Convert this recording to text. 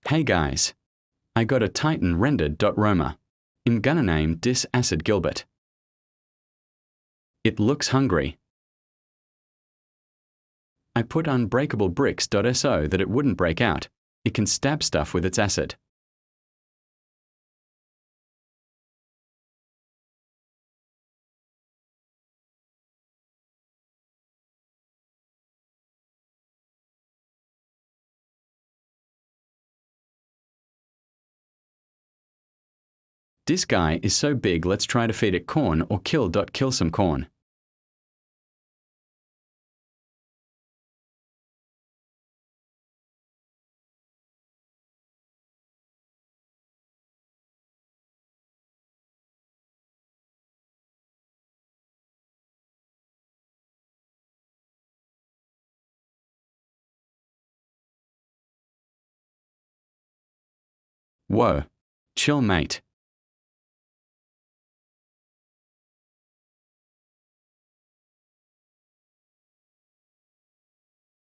Hey guys, I got a Titan rendered.roma. I'm gonna name this acid Gilbert. It looks hungry. I put unbreakablebricks.so that it wouldn't break out. It can stab stuff with its acid. This guy is so big, let's try to feed it corn or kill some corn. Whoa, chill mate.